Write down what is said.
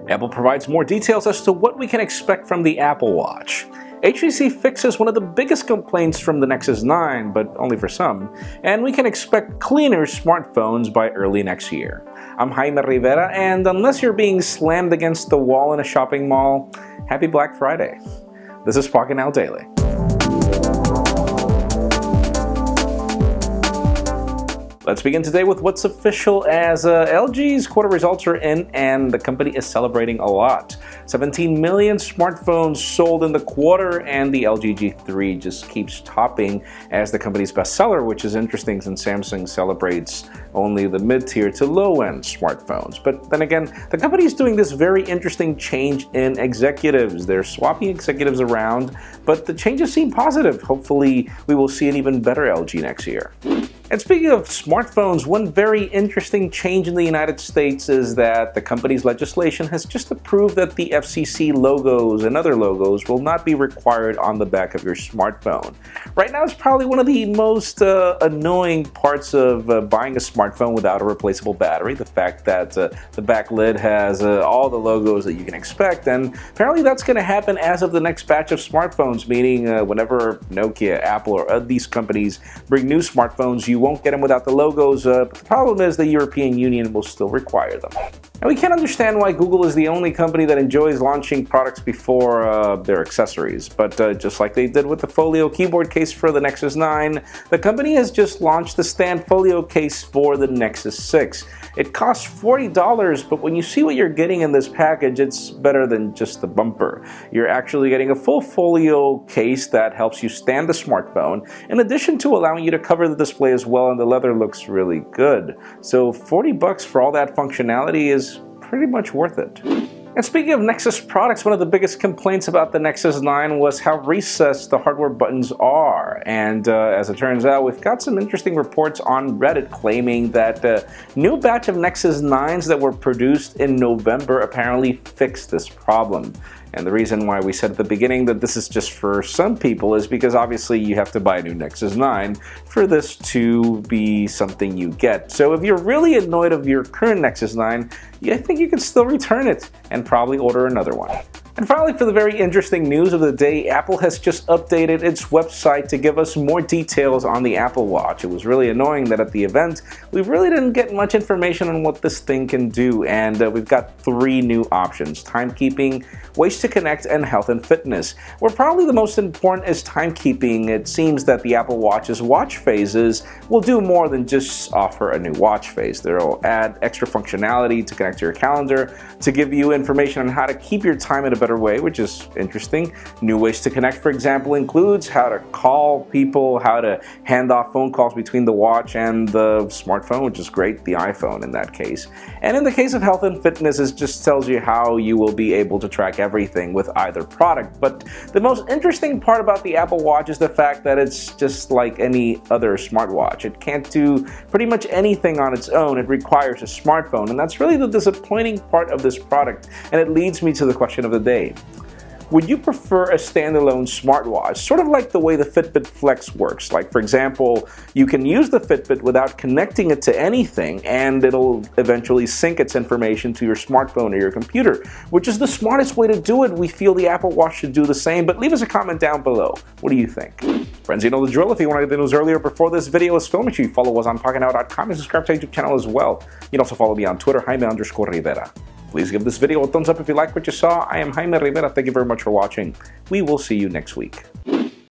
Apple provides more details as to what we can expect from the Apple Watch. HTC fixes one of the biggest complaints from the Nexus 9, but only for some, and we can expect cleaner smartphones by early next year. I'm Jaime Rivera, and unless you're being slammed against the wall in a shopping mall, happy Black Friday. This is Pocketnow Daily. Let's begin today with what's official, as LG's quarter results are in and the company is celebrating a lot. 17 million smartphones sold in the quarter, and the LG G3 just keeps topping as the company's bestseller, which is interesting since Samsung celebrates only the mid-tier to low-end smartphones. But then again, the company is doing this very interesting change in executives. They're swapping executives around, but the changes seem positive. Hopefully, we will see an even better LG next year. And speaking of smartphones, one very interesting change in the United States is that the company's legislation has just approved that the FCC logos and other logos will not be required on the back of your smartphone. Right now, it's probably one of the most annoying parts of buying a smartphone without a replaceable battery, the fact that the back lid has all the logos that you can expect, and apparently that's going to happen as of the next batch of smartphones, meaning whenever Nokia, Apple, or these companies bring new smartphones, you won't get them without the logos, but the problem is the European Union will still require them. And we can't understand why Google is the only company that enjoys launching products before their accessories, but just like they did with the Folio keyboard case for the Nexus 9, the company has just launched the Stand Folio Case for the Nexus 6. It costs $40, but when you see what you're getting in this package, it's better than just the bumper. You're actually getting a full folio case that helps you stand the smartphone, in addition to allowing you to cover the display as well, and the leather looks really good. So $40 for all that functionality is pretty much worth it. And speaking of Nexus products, one of the biggest complaints about the Nexus 9 was how recessed the hardware buttons are. And as it turns out, we've got some interesting reports on Reddit claiming that a new batch of Nexus 9s that were produced in November apparently fixed this problem. And the reason why we said at the beginning that this is just for some people is because obviously you have to buy a new Nexus 9 for this to be something you get. So if you're really annoyed of your current Nexus 9, I think you can still return it and probably order another one. And finally, for the very interesting news of the day, Apple has just updated its website to give us more details on the Apple Watch. It was really annoying that at the event, we really didn't get much information on what this thing can do, and we've got 3 new options: timekeeping, ways to connect, and health and fitness. Where probably the most important is timekeeping. It seems that the Apple Watch's watch phases will do more than just offer a new watch phase. They'll add extra functionality to connect to your calendar, to give you information on how to keep your time in a better way, which is interesting. New ways to connect, for example, includes how to call people, how to hand off phone calls between the watch and the smartphone, which is great, the iPhone in that case. And in the case of health and fitness, it just tells you how you will be able to track everything with either product. But the most interesting part about the Apple Watch is the fact that it's just like any other smartwatch. It can't do pretty much anything on its own. It requires a smartphone, and that's really the disappointing part of this product. And it leads me to the question of the day. Would you prefer a standalone smartwatch, sort of like the way the Fitbit Flex works? Like, for example, you can use the Fitbit without connecting it to anything, and it'll eventually sync its information to your smartphone or your computer, which is the smartest way to do it. We feel the Apple Watch should do the same, but leave us a comment down below. What do you think? Friends, you know the drill. If you want to get the news earlier before this video is filmed, make sure you follow us on Pocketnow.com and subscribe to our YouTube channel as well. You can also follow me on Twitter, Jaime_Rivera. Please give this video a thumbs up if you like what you saw. I am Jaime Rivera. Thank you very much for watching. We will see you next week.